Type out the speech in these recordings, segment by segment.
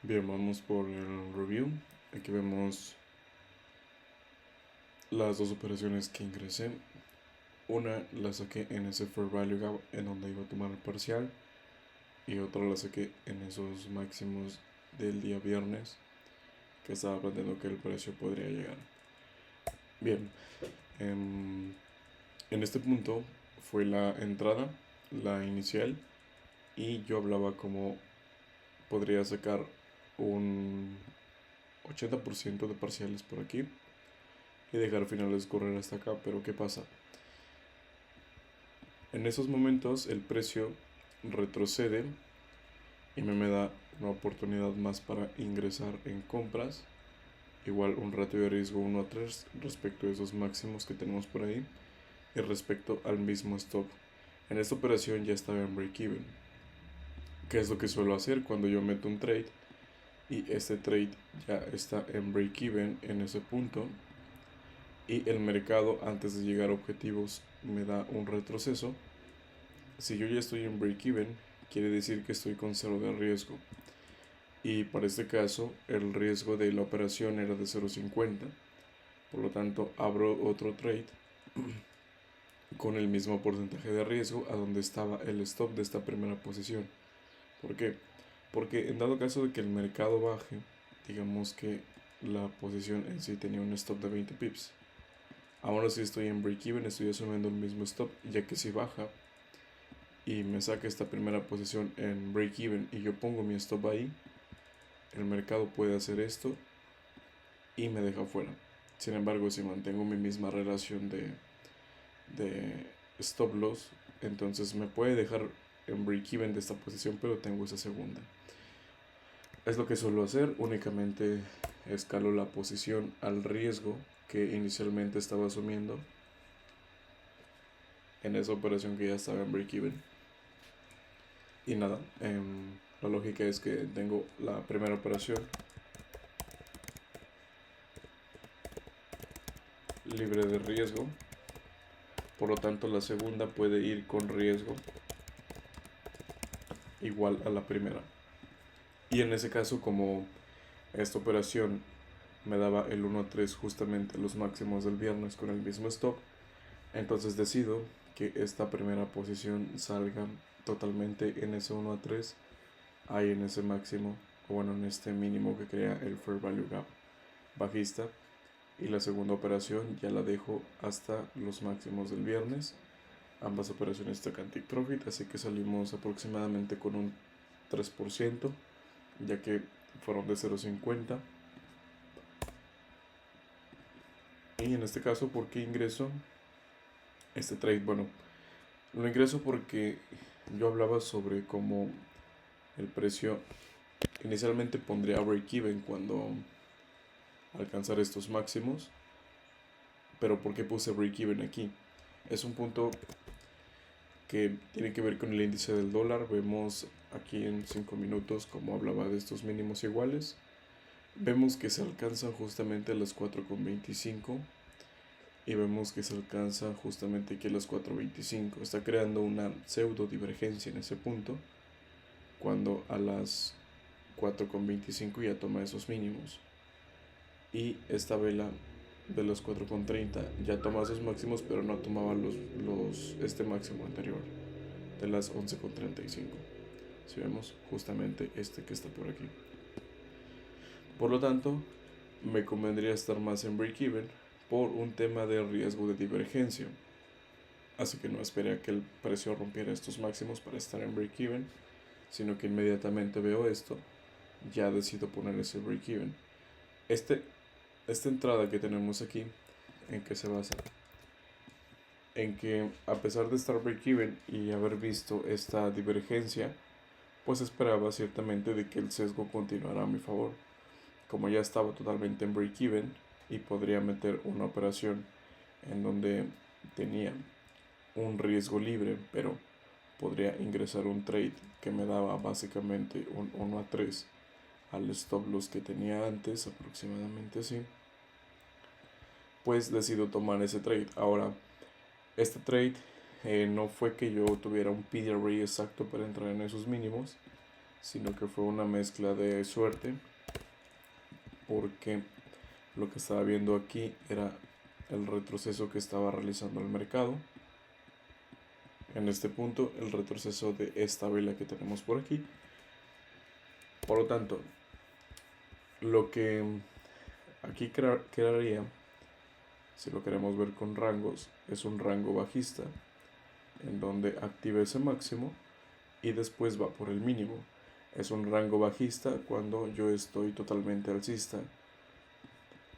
Bien, vamos por el review. Aquí vemos las dos operaciones que ingresé. Una la saqué en ese Fair Value Gap en donde iba a tomar el parcial. Y otra la saqué en esos máximos del día viernes que estaba planteando que el precio podría llegar. Bien, en este punto fue la entrada, la inicial. Y yo hablaba como podría sacar un 80% de parciales por aquí y dejar finales correr hasta acá. Pero ¿qué pasa? En esos momentos el precio retrocede y me da una oportunidad más para ingresar en compras. Igual un ratio de riesgo 1 a 3 respecto a esos máximos que tenemos por ahí y respecto al mismo stop. En esta operación ya estaba en break-even. ¿Qué es lo que suelo hacer cuando yo meto un trade y este trade ya está en break-even en ese punto y el mercado antes de llegar a objetivos me da un retroceso? Si yo ya estoy en break-even, quiere decir que estoy con cero de riesgo. Y para este caso, el riesgo de la operación era de 0,50. Por lo tanto, abro otro trade con el mismo porcentaje de riesgo a donde estaba el stop de esta primera posición. ¿Por qué? Porque en dado caso de que el mercado baje, digamos que la posición en sí tenía un stop de 20 pips. Ahora si estoy en break-even, estoy asumiendo el mismo stop, ya que si baja y me saca esta primera posición en break-even y yo pongo mi stop ahí, el mercado puede hacer esto y me deja fuera. Sin embargo, si mantengo mi misma relación de stop loss, entonces me puede dejar en break-even de esta posición, pero tengo esa segunda. Es lo que suelo hacer, únicamente escalo la posición al riesgo que inicialmente estaba asumiendo en esa operación que ya estaba en break-even. Y nada, la lógica es que tengo la primera operación libre de riesgo, por lo tanto la segunda puede ir con riesgo igual a la primera. Y en ese caso, como esta operación me daba el 1 a 3 justamente los máximos del viernes con el mismo stop, entonces decido que esta primera posición salga totalmente en ese 1 a 3, ahí en ese máximo, o bueno, en este mínimo que crea el Fair Value Gap bajista. Y la segunda operación ya la dejo hasta los máximos del viernes. Ambas operaciones tocan take profit, así que salimos aproximadamente con un 3%, ya que fueron de 0,50. Y en este caso, ¿por qué ingreso este trade? Bueno, lo ingreso porque yo hablaba sobre cómo el precio inicialmente pondría break-even cuando alcanzar estos máximos. Pero ¿por qué puse break-even aquí? Es un punto que tiene que ver con el índice del dólar. Vemos aquí en 5 minutos como hablaba de estos mínimos iguales. Vemos que se alcanzan justamente a las 4,25 y vemos que se alcanza justamente aquí a las 4,25. Está creando una pseudo divergencia en ese punto cuando a las 4,25 ya toma esos mínimos. Y esta vela de los 4,30 ya toma esos máximos, pero no tomaba este máximo anterior de las 11,35. Si vemos justamente este que está por aquí. Por lo tanto, me convendría estar más en break-even por un tema de riesgo de divergencia. Así que no esperé a que el precio rompiera estos máximos para estar en break-even, sino que inmediatamente veo esto, ya decido poner ese break-even. Esta entrada que tenemos aquí, ¿en qué se basa? En que a pesar de estar break-even y haber visto esta divergencia, pues esperaba ciertamente de que el sesgo continuara a mi favor. Como ya estaba totalmente en break-even y podría meter una operación en donde tenía un riesgo libre, pero podría ingresar un trade que me daba básicamente un 1 a 3 al stop loss que tenía antes, aproximadamente así, pues decido tomar ese trade. Ahora, este trade no fue que yo tuviera un PDRA exacto para entrar en esos mínimos, sino que fue una mezcla de suerte, porque lo que estaba viendo aquí era el retroceso que estaba realizando el mercado. En este punto, el retroceso de esta vela que tenemos por aquí. Por lo tanto, lo que aquí crearía, si lo queremos ver con rangos, es un rango bajista, en donde activa ese máximo y después va por el mínimo. Es un rango bajista cuando yo estoy totalmente alcista.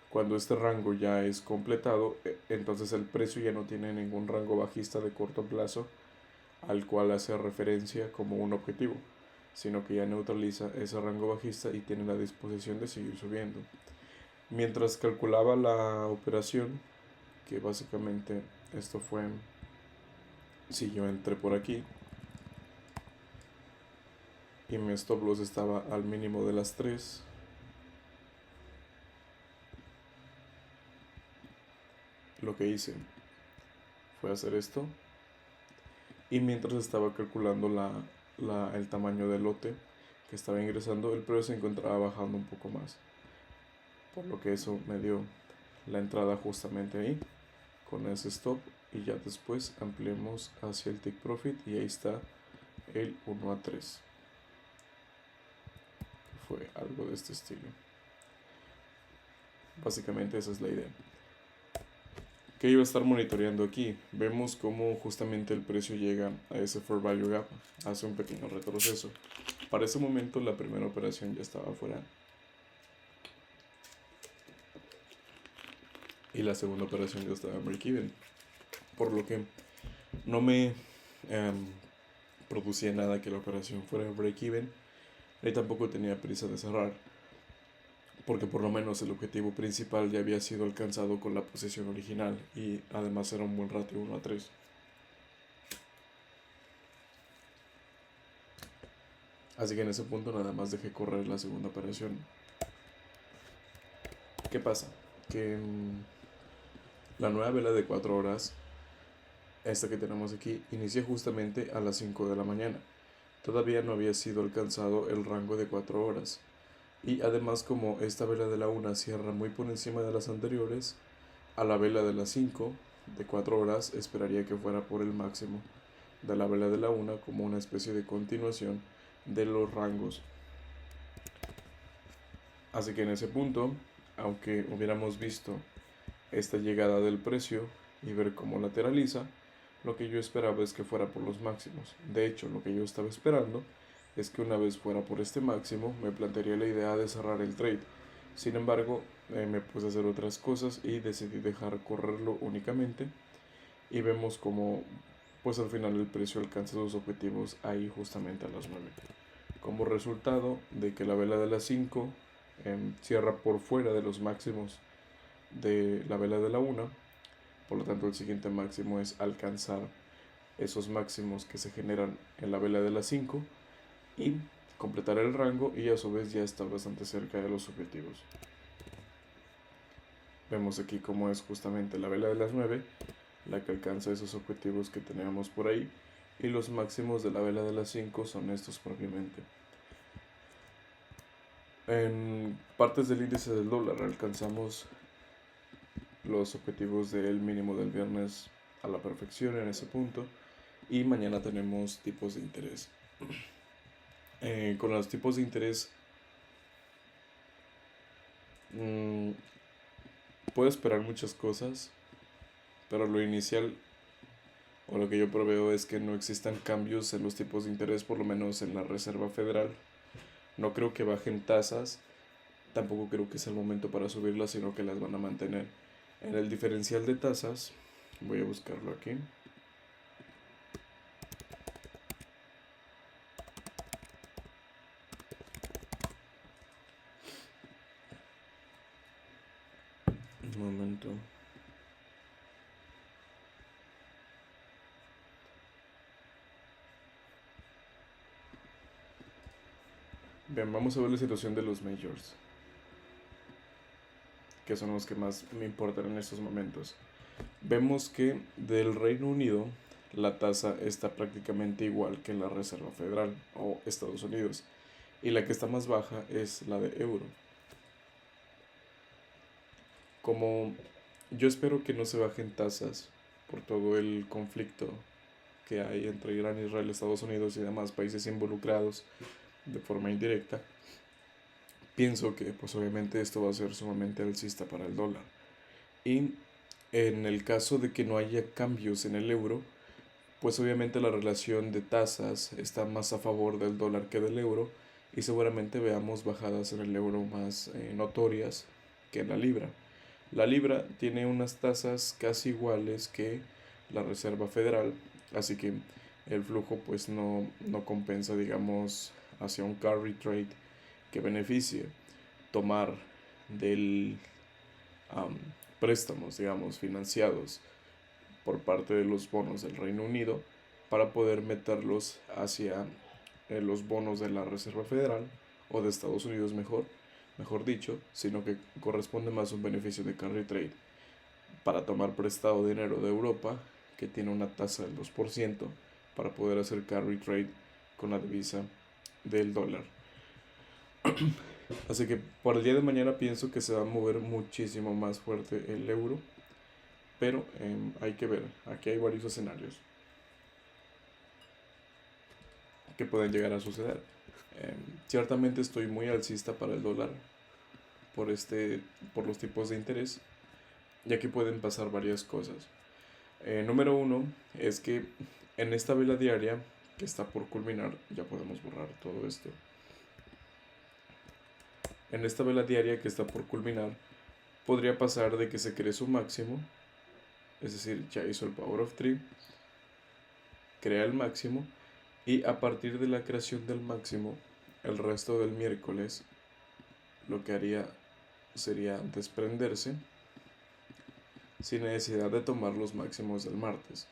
Cuando este rango ya es completado, entonces el precio ya no tiene ningún rango bajista de corto plazo al cual hace referencia como un objetivo, sino que ya neutraliza ese rango bajista y tiene la disposición de seguir subiendo. Mientras calculaba la operación, que básicamente esto fue, si yo entré por aquí y mi stop loss estaba al mínimo de las 3, lo que hice fue hacer esto, y mientras estaba calculando el tamaño del lote que estaba ingresando, el precio se encontraba bajando un poco más, por lo que eso me dio la entrada justamente ahí con ese stop, y ya después ampliemos hacia el take profit y ahí está el 1 a 3. Fue algo de este estilo. Básicamente esa es la idea. ¿Qué iba a estar monitoreando aquí? Vemos cómo justamente el precio llega a ese fair value gap, hace un pequeño retroceso. Para ese momento la primera operación ya estaba fuera y la segunda operación ya estaba en break-even, por lo que no me producía nada que la operación fuera break-even, y tampoco tenía prisa de cerrar, porque por lo menos el objetivo principal ya había sido alcanzado con la posición original y además era un buen ratio 1 a 3. Así que en ese punto nada más dejé correr la segunda operación. ¿Qué pasa? Que la nueva vela de 4 horas, esta que tenemos aquí, inicia justamente a las 5 de la mañana. Todavía no había sido alcanzado el rango de 4 horas. Y además, como esta vela de la 1 cierra muy por encima de las anteriores, a la vela de las 5 de 4 horas esperaría que fuera por el máximo de la vela de la 1 como una especie de continuación de los rangos. Así que en ese punto, aunque hubiéramos visto esta llegada del precio y ver cómo lateraliza, lo que yo esperaba es que fuera por los máximos. De hecho, lo que yo estaba esperando es que una vez fuera por este máximo, me plantearía la idea de cerrar el trade. Sin embargo, me puse a hacer otras cosas y decidí dejar correrlo únicamente. Y vemos como, pues al final el precio alcanza sus objetivos ahí justamente a las 9. Como resultado de que la vela de las 5 cierra por fuera de los máximos de la vela de la 1. Por lo tanto, el siguiente máximo es alcanzar esos máximos que se generan en la vela de las 5 y completar el rango, y a su vez ya está bastante cerca de los objetivos. Vemos aquí cómo es justamente la vela de las 9 la que alcanza esos objetivos que teníamos por ahí, y los máximos de la vela de las 5 son estos propiamente. En partes del índice del dólar alcanzamos los objetivos del mínimo del viernes a la perfección en ese punto, y mañana tenemos tipos de interés. Con los tipos de interés puedo esperar muchas cosas, pero lo inicial o lo que yo proveo es que no existan cambios en los tipos de interés, por lo menos en la Reserva Federal. No creo que bajen tasas, tampoco creo que sea el momento para subirlas, sino que las van a mantener. En el diferencial de tasas, voy a buscarlo aquí. Un momento. Bien, vamos a ver la situación de los majors, que son los que más me importan en estos momentos. Vemos que del Reino Unido la tasa está prácticamente igual que la Reserva Federal o Estados Unidos. y la que está más baja es la de euro. Como yo espero que no se bajen tasas por todo el conflicto que hay entre Irán, Israel, Estados Unidos y demás países involucrados de forma indirecta, pienso que pues obviamente esto va a ser sumamente alcista para el dólar. Y en el caso de que no haya cambios en el euro, pues obviamente la relación de tasas está más a favor del dólar que del euro y seguramente veamos bajadas en el euro más notorias que en la libra. La libra tiene unas tasas casi iguales que la Reserva Federal, así que el flujo pues no compensa, digamos, hacia un carry trade que beneficie tomar del um, préstamos, digamos, financiados por parte de los bonos del Reino Unido para poder meterlos hacia los bonos de la Reserva Federal o de Estados Unidos mejor dicho, sino que corresponde más a un beneficio de carry trade para tomar prestado dinero de Europa que tiene una tasa del 2% para poder hacer carry trade con la divisa del dólar. Así que por el día de mañana pienso que se va a mover muchísimo más fuerte el euro, pero hay que ver, aquí hay varios escenarios que pueden llegar a suceder. Ciertamente estoy muy alcista para el dólar por, por los tipos de interés, ya que pueden pasar varias cosas. Número uno es que en esta vela diaria que está por culminar, ya podemos borrar todo esto. En esta vela diaria que está por culminar, podría pasar de que se cree su máximo, es decir, ya hizo el Power of 3, crea el máximo, y a partir de la creación del máximo, el resto del miércoles lo que haría sería desprenderse sin necesidad de tomar los máximos del martes.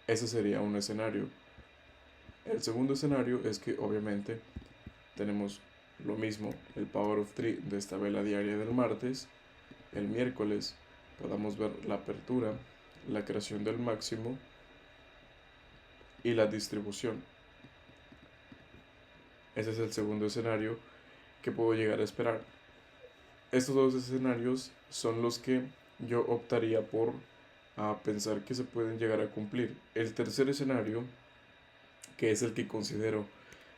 Ese sería un escenario. El segundo escenario es que obviamente tenemos lo mismo, el Power of 3 de esta vela diaria del martes. El miércoles podamos ver la apertura, la creación del máximo y la distribución. Ese es el segundo escenario que puedo llegar a esperar. Estos dos escenarios son los que yo optaría por pensar que se pueden llegar a cumplir. El tercer escenario, que es el que considero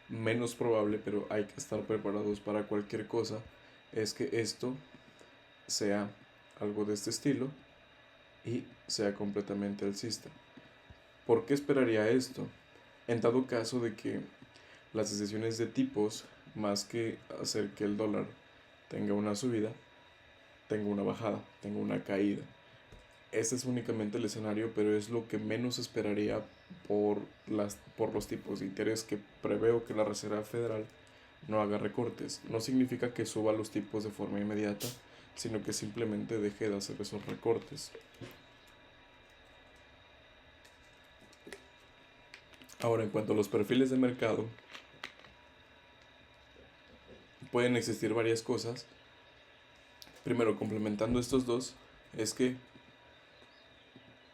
menos probable, pero hay que estar preparados para cualquier cosa, es que esto sea algo de este estilo y sea completamente alcista. ¿Por qué esperaría esto? En dado caso de que las decisiones de tipos, más que hacer que el dólar tenga una subida, tenga una bajada, tenga una caída. Este es únicamente el escenario, pero es lo que menos esperaría por los tipos de interés que preveo que la Reserva Federal no haga recortes. No significa que suba los tipos de forma inmediata, sino que simplemente deje de hacer esos recortes. Ahora, en cuanto a los perfiles de mercado, pueden existir varias cosas. Primero, complementando estos dos, es que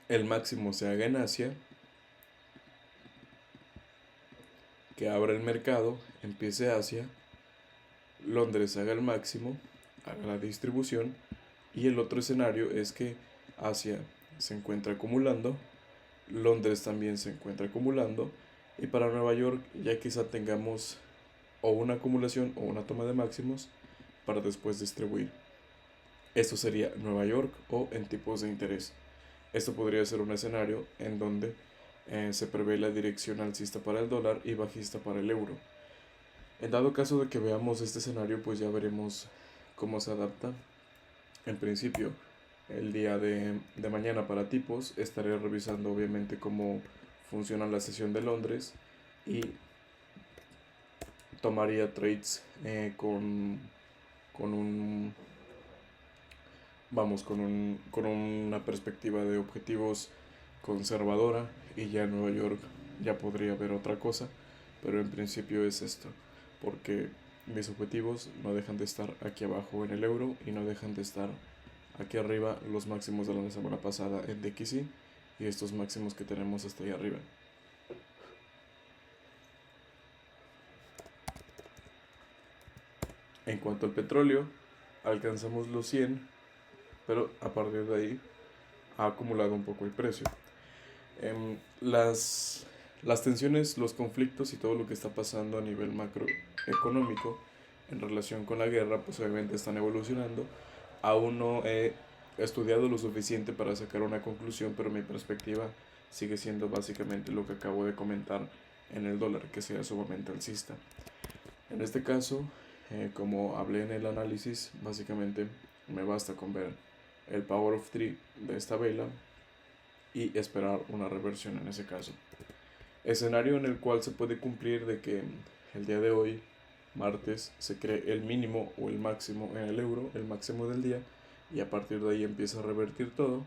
el máximo se haga en Asia, que abra el mercado, empiece Asia, Londres haga el máximo, haga la distribución, y el otro escenario es que Asia se encuentra acumulando, Londres también se encuentra acumulando, y para Nueva York ya quizá tengamos o una acumulación o una toma de máximos para después distribuir. Esto sería Nueva York o en tipos de interés. Esto podría ser un escenario en donde se prevé la dirección alcista para el dólar y bajista para el euro. En dado caso de que veamos este escenario, pues ya veremos cómo se adapta. En principio, el día de mañana para tipos, estaré revisando obviamente cómo funciona la sesión de Londres y tomaría trades con un vamos con una perspectiva de objetivos conservadora, y ya en Nueva York ya podría ver otra cosa, pero en principio es esto, porque mis objetivos no dejan de estar aquí abajo en el euro y no dejan de estar aquí arriba los máximos de la semana pasada en DXY y estos máximos que tenemos hasta ahí arriba. En cuanto al petróleo, alcanzamos los 100, pero a partir de ahí ha acumulado un poco el precio. Las tensiones, los conflictos y todo lo que está pasando a nivel macroeconómico en relación con la guerra, pues obviamente están evolucionando. Aún no he estudiado lo suficiente para sacar una conclusión, pero mi perspectiva sigue siendo básicamente lo que acabo de comentar en el dólar, que sea sumamente alcista. En este caso, como hablé en el análisis, básicamente me basta con ver el Power of 3 de esta vela y esperar una reversión en ese caso. Escenario en el cual se puede cumplir de que el día de hoy, martes, se cree el mínimo o el máximo en el euro, el máximo del día, y a partir de ahí empieza a revertir todo.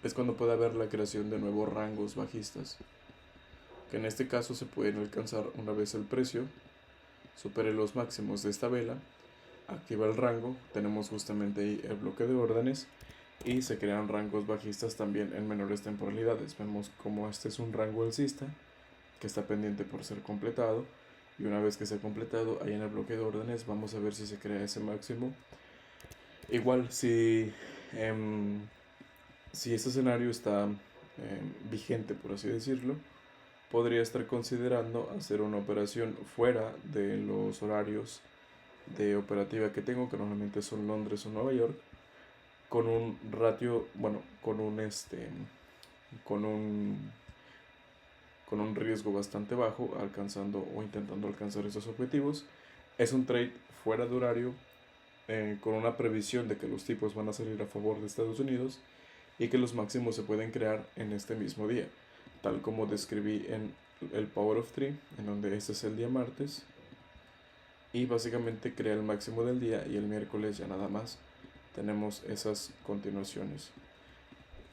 Es cuando puede haber la creación de nuevos rangos bajistas, que en este caso se pueden alcanzar una vez el precio supere los máximos de esta vela, activa el rango, tenemos justamente ahí el bloque de órdenes y se crean rangos bajistas también en menores temporalidades. Vemos como este es un rango alcista que está pendiente por ser completado, y una vez que sea completado ahí en el bloque de órdenes vamos a ver si se crea ese máximo. Igual si este escenario está vigente, por así decirlo, podría estar considerando hacer una operación fuera de los horarios de operativa que tengo, que normalmente son Londres o Nueva York, con un ratio, bueno, con un con un riesgo bastante bajo, alcanzando o intentando alcanzar esos objetivos. Es un trade fuera de horario, con una previsión de que los tipos van a salir a favor de Estados Unidos y que los máximos se pueden crear en este mismo día, tal como describí en el Power of 3, en donde este es el día martes, y básicamente crea el máximo del día y el miércoles ya nada más tenemos esas continuaciones.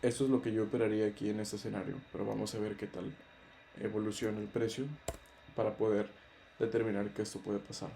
Eso es lo que yo operaría aquí en este escenario, pero vamos a ver qué tal evoluciona el precio para poder determinar que esto puede pasar.